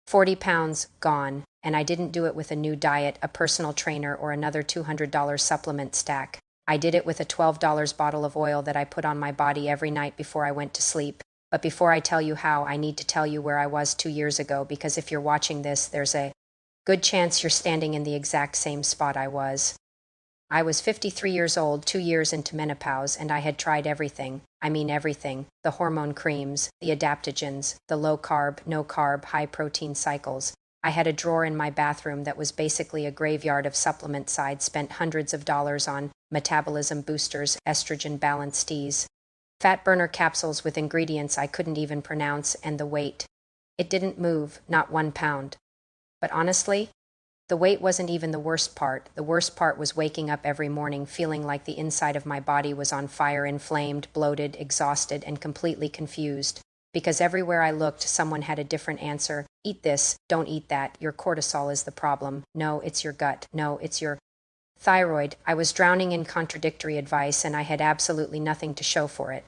40 pounds, gone, and I didn't do it with a new diet, a personal trainer, or another $200 supplement stack. I did it with a $12 bottle of oil that I put on my body every night before I went to sleep. But before I tell you how, I need to tell you where I was 2 years ago, because if you're watching this, there's a good chance you're standing in the exact same spot I was. I was 53 years old, 2 years into menopause, and I had tried everything. I mean everything. The hormone creams, the adaptogens, the low-carb, no-carb, high-protein cycles. I had a drawer in my bathroom that was basically a graveyard of supplements I'd spent hundreds of dollars on: metabolism boosters, estrogen balance teas, fat burner capsules with ingredients I couldn't even pronounce, and the weight. It didn't move, not 1 pound. But honestly, the weight wasn't even the worst part. The worst part was waking up every morning feeling like the inside of my body was on fire, inflamed, bloated, exhausted, and completely confused. Because everywhere I looked, someone had a different answer. Eat this, don't eat that, your cortisol is the problem. No, it's your gut. No, it's your thyroid. I was drowning in contradictory advice, and I had absolutely nothing to show for it.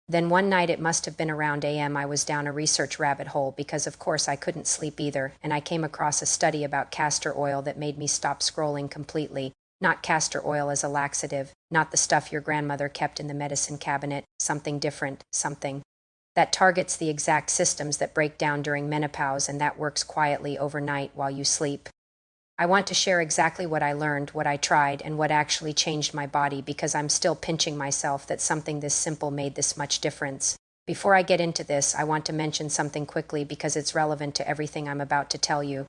Then one night, it must have been around AM, I was down a research rabbit hole because of course I couldn't sleep either, and I came across a study about castor oil that made me stop scrolling completely. Not castor oil as a laxative, not the stuff your grandmother kept in the medicine cabinet, something different, something that targets the exact systems that break down during menopause, and that works quietly overnight while you sleep. I want to share exactly what I learned, what I tried, and what actually changed my body, because I'm still pinching myself that something this simple made this much difference. Before I get into this, I want to mention something quickly because it's relevant to everything I'm about to tell you.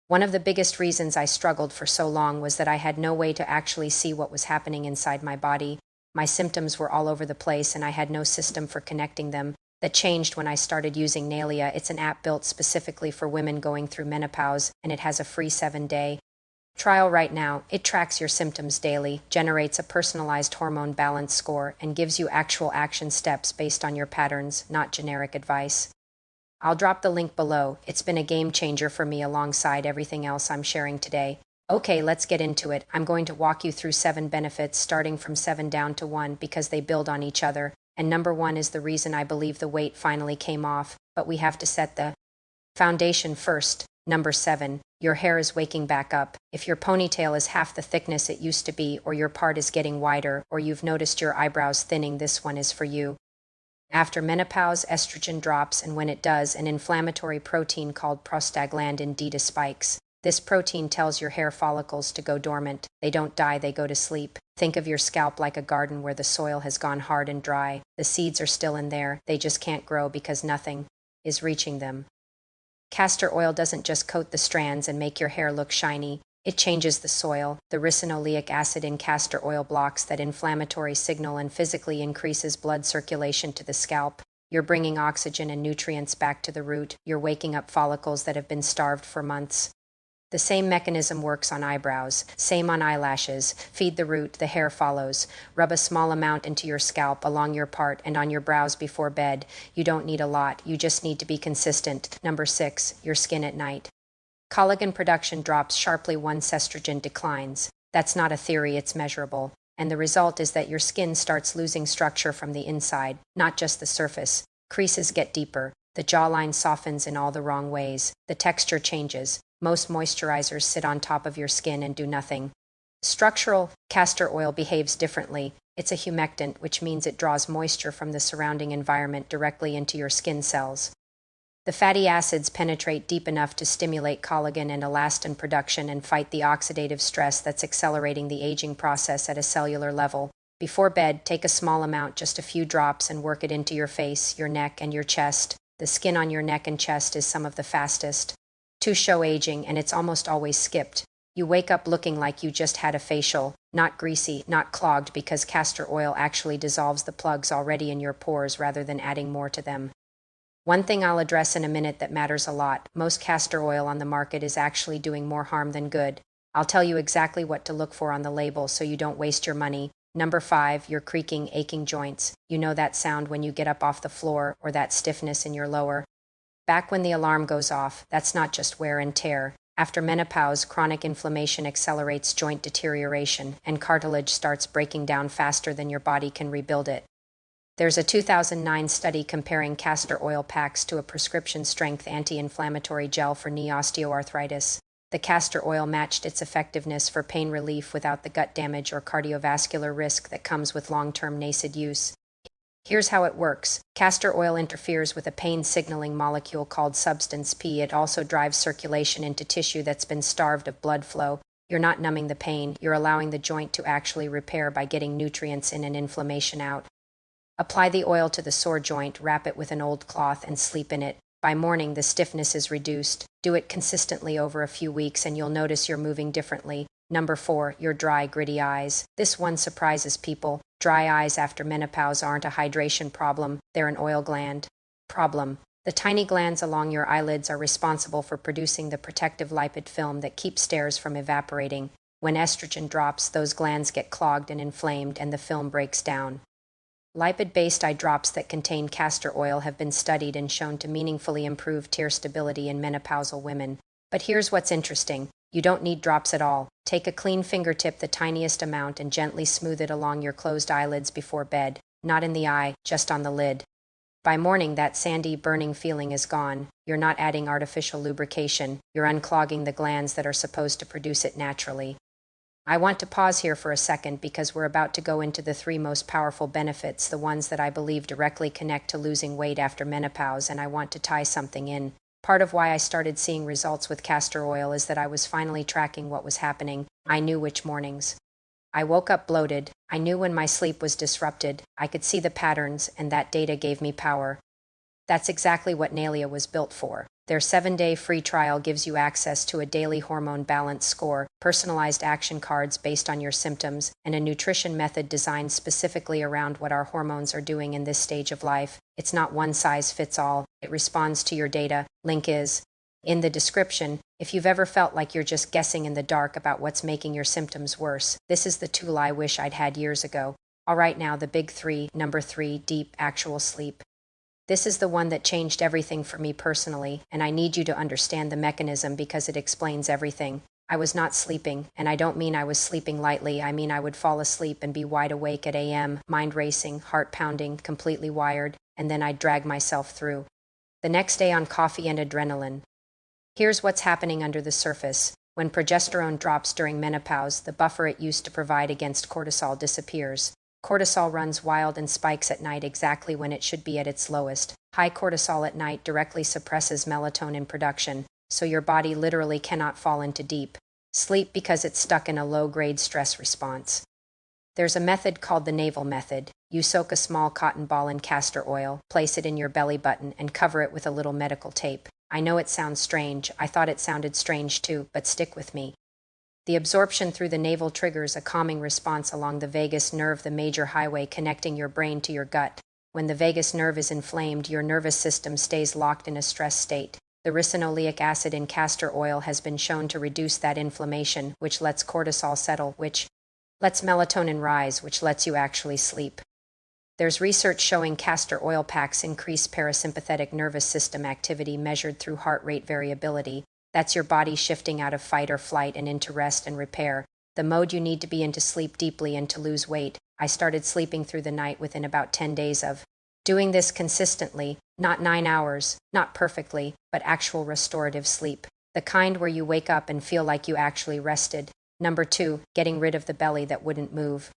One of the biggest reasons I struggled for so long was that I had no way to actually see what was happening inside my body. My symptoms were all over the place, and I had no system for connecting them. That changed when I started using Nalia. It's an app built specifically for women going through menopause, and it has a free 7-day trial right now. It tracks your symptoms daily, generates a personalized hormone balance score, and gives you actual action steps based on your patterns, not generic advice. I'll drop the link below. It's been a game changer for me alongside everything else I'm sharing today. Okay, let's get into it. I'm going to walk you through 7 benefits, starting from 7 down to 1, because they build on each other. And number 1 is the reason I believe the weight finally came off, but we have to set the foundation first. Number 7, your hair is waking back up. If your ponytail is half the thickness it used to be, or your part is getting wider, or you've noticed your eyebrows thinning, this one is for you. After menopause, estrogen drops, and when it does, an inflammatory protein called prostaglandin D spikes. This protein tells your hair follicles to go dormant. They don't die, they go to sleep. Think of your scalp like a garden where the soil has gone hard and dry. The seeds are still in there, they just can't grow because nothing is reaching them. Castor oil doesn't just coat the strands and make your hair look shiny, it changes the soil. The ricinoleic acid in castor oil blocks that inflammatory signal and physically increases blood circulation to the scalp. You're bringing oxygen and nutrients back to the root. You're waking up follicles that have been starved for months. The same mechanism works on eyebrows, same on eyelashes. Feed the root, the hair follows. Rub a small amount into your scalp, along your part, and on your brows before bed. You don't need a lot, you just need to be consistent. Number 6, your skin at night. Collagen production drops sharply once estrogen declines. That's not a theory, it's measurable. And the result is that your skin starts losing structure from the inside, not just the surface. Creases get deeper. The jawline softens in all the wrong ways. The texture changes. Most moisturizers sit on top of your skin and do nothing. Structural castor oil behaves differently. It's a humectant, which means it draws moisture from the surrounding environment directly into your skin cells. The fatty acids penetrate deep enough to stimulate collagen and elastin production and fight the oxidative stress that's accelerating the aging process at a cellular level. Before bed, take a small amount, just a few drops, and work it into your face, your neck, and your chest. The skin on your neck and chest is some of the fastest to show aging, and it's almost always skipped. You wake up looking like you just had a facial, not greasy, not clogged, because castor oil actually dissolves the plugs already in your pores rather than adding more to them. One thing I'll address in a minute that matters a lot: most castor oil on the market is actually doing more harm than good. I'll tell you exactly what to look for on the label so you don't waste your money. Number 5, your creaking, aching joints. You know that sound when you get up off the floor, or that stiffness in your lower back when the alarm goes off. That's not just wear and tear. After menopause, chronic inflammation accelerates joint deterioration, and cartilage starts breaking down faster than your body can rebuild it. There's a 2009 study comparing castor oil packs to a prescription-strength anti-inflammatory gel for knee osteoarthritis. The castor oil matched its effectiveness for pain relief without the gut damage or cardiovascular risk that comes with long-term NSAID use. Here's how it works. Castor oil interferes with a pain-signaling molecule called substance P. It also drives circulation into tissue that's been starved of blood flow. You're not numbing the pain, you're allowing the joint to actually repair by getting nutrients in and inflammation out. Apply the oil to the sore joint, wrap it with an old cloth, and sleep in it. By morning, the stiffness is reduced. Do it consistently over a few weeks and you'll notice you're moving differently. Number 4, your dry, gritty eyes. This one surprises people. Dry eyes after menopause aren't a hydration problem, they're an oil gland problem. The tiny glands along your eyelids are responsible for producing the protective lipid film that keeps stairs from evaporating. When estrogen drops, those glands get clogged and inflamed and the film breaks down. Lipid-based eye drops that contain castor oil have been studied and shown to meaningfully improve tear stability in menopausal women. But here's what's interesting. You don't need drops at all. Take a clean fingertip, the tiniest amount, and gently smooth it along your closed eyelids before bed. Not in the eye, just on the lid. By morning, that sandy, burning feeling is gone. You're not adding artificial lubrication. You're unclogging the glands that are supposed to produce it naturally. I want to pause here for a second because we're about to go into the 3 most powerful benefits, the ones that I believe directly connect to losing weight after menopause, and I want to tie something in. Part of why I started seeing results with castor oil is that I was finally tracking what was happening. I knew which mornings I woke up bloated. I knew when my sleep was disrupted. I could see the patterns, and that data gave me power. That's exactly what Nalia was built for. Their 7-day free trial gives you access to a daily hormone balance score, personalized action cards based on your symptoms, and a nutrition method designed specifically around what our hormones are doing in this stage of life. It's not one size fits all. It responds to your data. Link is in the description. If you've ever felt like you're just guessing in the dark about what's making your symptoms worse, this is the tool I wish I'd had years ago. All right, now the big 3. Number 3, deep, actual sleep. This is the one that changed everything for me personally, and I need you to understand the mechanism because it explains everything. I was not sleeping, and I don't mean I was sleeping lightly. I mean I would fall asleep and be wide awake at a.m., mind racing, heart pounding, completely wired, and then I'd drag myself through. The next day on coffee and adrenaline. Here's what's happening under the surface. When progesterone drops during menopause, the buffer it used to provide against cortisol disappears. Cortisol runs wild and spikes at night exactly when it should be at its lowest. High cortisol at night directly suppresses melatonin production, so your body literally cannot fall into deep sleep because it's stuck in a low-grade stress response. There's a method called the navel method. You soak a small cotton ball in castor oil, place it in your belly button, and cover it with a little medical tape. I know it sounds strange. I thought it sounded strange too, but stick with me. The absorption through the navel triggers a calming response along the vagus nerve, the major highway connecting your brain to your gut. When the vagus nerve is inflamed, your nervous system stays locked in a stress state. The ricinoleic acid in castor oil has been shown to reduce that inflammation, which lets cortisol settle, which lets melatonin rise, which lets you actually sleep. There's research showing castor oil packs increase parasympathetic nervous system activity measured through heart rate variability. That's your body shifting out of fight or flight and into rest and repair, the mode you need to be in to sleep deeply and to lose weight. I started sleeping through the night within about 10 days of doing this consistently, not 9 hours, not perfectly, but actual restorative sleep. The kind where you wake up and feel like you actually rested. Number 2, getting rid of the belly that wouldn't move.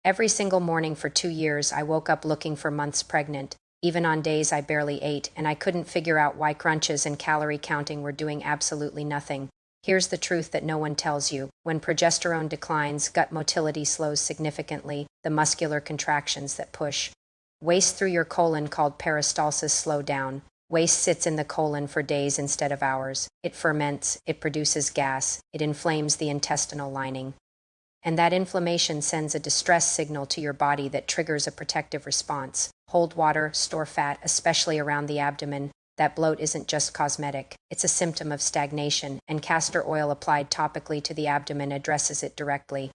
Every single morning for 2 years, I woke up looking for months pregnant. Even on days I barely ate, and I couldn't figure out why crunches and calorie counting were doing absolutely nothing. Here's the truth that no one tells you. When progesterone declines, gut motility slows significantly, the muscular contractions that push waste through your colon called peristalsis slow down. Waste sits in the colon for days instead of hours. It ferments, it produces gas, it inflames the intestinal lining. And that inflammation sends a distress signal to your body that triggers a protective response. Hold water, store fat, especially around the abdomen. That bloat isn't just cosmetic. It's a symptom of stagnation, and castor oil applied topically to the abdomen addresses it directly.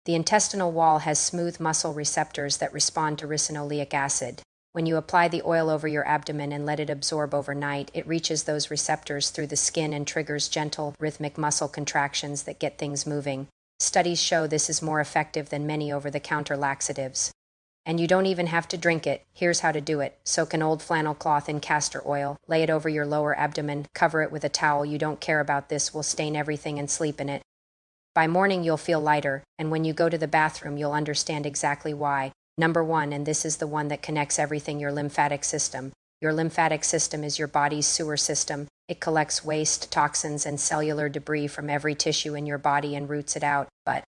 The intestinal wall has smooth muscle receptors that respond to ricinoleic acid. When you apply the oil over your abdomen and let it absorb overnight, it reaches those receptors through the skin and triggers gentle, rhythmic muscle contractions that get things moving. Studies show this is more effective than many over-the-counter laxatives. And you don't even have to drink it. Here's how to do it. Soak an old flannel cloth in castor oil, lay it over your lower abdomen, cover it with a towel. You don't care about this, will stain everything, and sleep in it. By morning you'll feel lighter, and when you go to the bathroom you'll understand exactly why. Number 1, and this is the one that connects everything, your lymphatic system. Your lymphatic system is your body's sewer system. It collects waste, toxins, and cellular debris from every tissue in your body and routes it out. But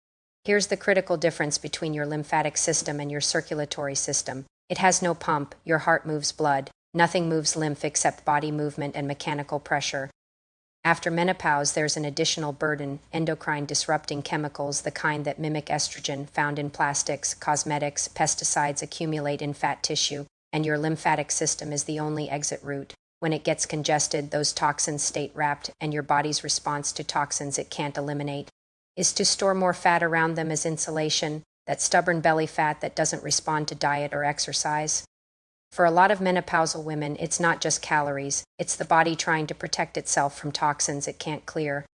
here's the critical difference between your lymphatic system and your circulatory system. It has no pump. Your heart moves blood. Nothing moves lymph except body movement and mechanical pressure. After menopause, there's an additional burden, endocrine disrupting chemicals, the kind that mimic estrogen, found in plastics, cosmetics, pesticides accumulate in fat tissue, and your lymphatic system is the only exit route. When it gets congested, those toxins stay trapped, and your body's response to toxins it can't eliminate is to store more fat around them as insulation, that stubborn belly fat that doesn't respond to diet or exercise. For a lot of menopausal women, it's not just calories, it's the body trying to protect itself from toxins it can't clear.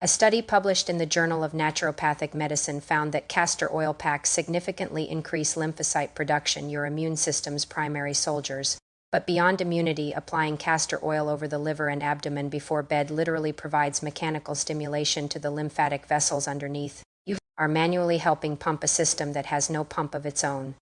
A study published in the Journal of Naturopathic Medicine found that castor oil packs significantly increase lymphocyte production, your immune system's primary soldiers. But beyond immunity, applying castor oil over the liver and abdomen before bed literally provides mechanical stimulation to the lymphatic vessels underneath. You are manually helping pump a system that has no pump of its own.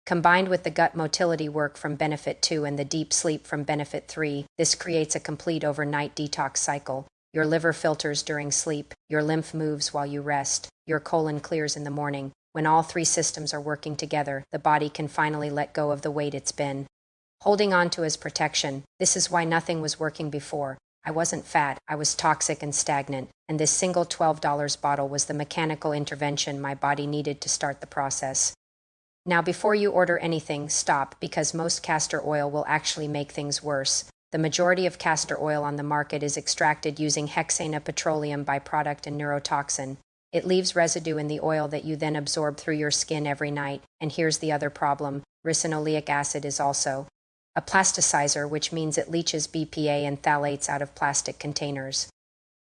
Combined with the gut motility work from Benefit 2 and the deep sleep from Benefit 3, this creates a complete overnight detox cycle. Your liver filters during sleep, your lymph moves while you rest, your colon clears in the morning. When all 3 systems are working together, the body can finally let go of the weight it's been holding on to as protection. This is why nothing was working before. I wasn't fat, I was toxic and stagnant, and this single $12 bottle was the mechanical intervention my body needed to start the process. Now, before you order anything, stop, because most castor oil will actually make things worse. The majority of castor oil on the market is extracted using hexane, a petroleum byproduct and neurotoxin. It leaves residue in the oil that you then absorb through your skin every night. And here's the other problem: ricinoleic acid is also a plasticizer, which means it leaches BPA and phthalates out of plastic containers.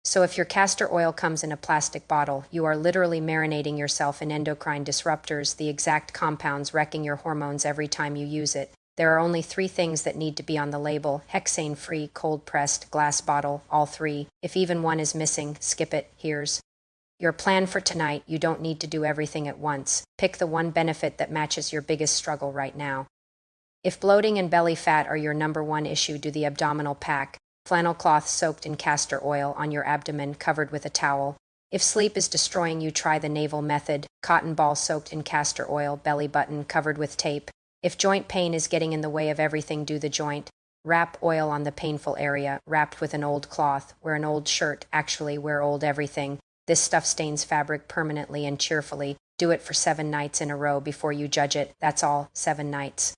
So if your castor oil comes in a plastic bottle, you are literally marinating yourself in endocrine disruptors, the exact compounds wrecking your hormones every time you use it. There are only 3 things that need to be on the label: hexane-free, cold-pressed, glass bottle, all 3. If even one is missing, skip it. Here's your plan for tonight. You don't need to do everything at once. Pick the one benefit that matches your biggest struggle right now. If bloating and belly fat are your number 1 issue, do the abdominal pack. Flannel cloth soaked in castor oil on your abdomen, covered with a towel. If sleep is destroying you, try the navel method. Cotton ball soaked in castor oil, belly button covered with tape. If joint pain is getting in the way of everything, do the joint. Wrap oil on the painful area, wrapped with an old cloth. Wear an old shirt, actually wear old everything. This stuff stains fabric permanently and cheerfully. Do it for 7 nights in a row before you judge it. That's all, 7 nights.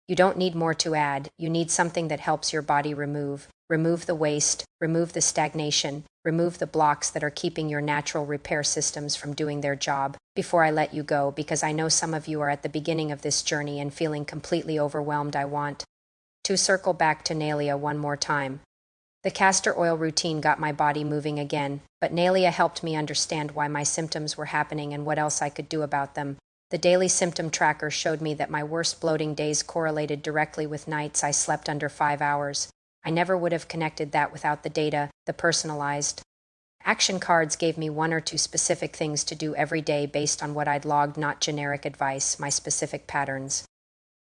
You don't need more to add. You need something that helps your body remove the waste, remove the stagnation, remove the blocks that are keeping your natural repair systems from doing their job. Before I let you go, because I know some of you are at the beginning of this journey and feeling completely overwhelmed, I want to circle back to Nalia one more time. The castor oil routine got my body moving again, but Nalia helped me understand why my symptoms were happening and what else I could do about them. The daily symptom tracker showed me that my worst bloating days correlated directly with nights I slept under 5 hours. I never would have connected that without the data. The personalized action cards gave me 1 or 2 specific things to do every day based on what I'd logged, not generic advice, my specific patterns.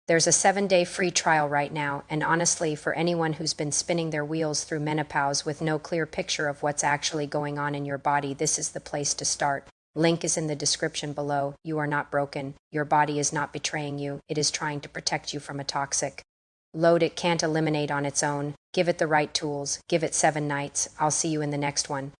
There's a 7-day free trial right now, and honestly, for anyone who's been spinning their wheels through menopause with no clear picture of what's actually going on in your body, this is the place to start. Link is in the description below. You are not broken. Your body is not betraying you. It is trying to protect you from a toxic load it can't eliminate on its own. Give it the right tools. Give it 7 nights. I'll see you in the next one.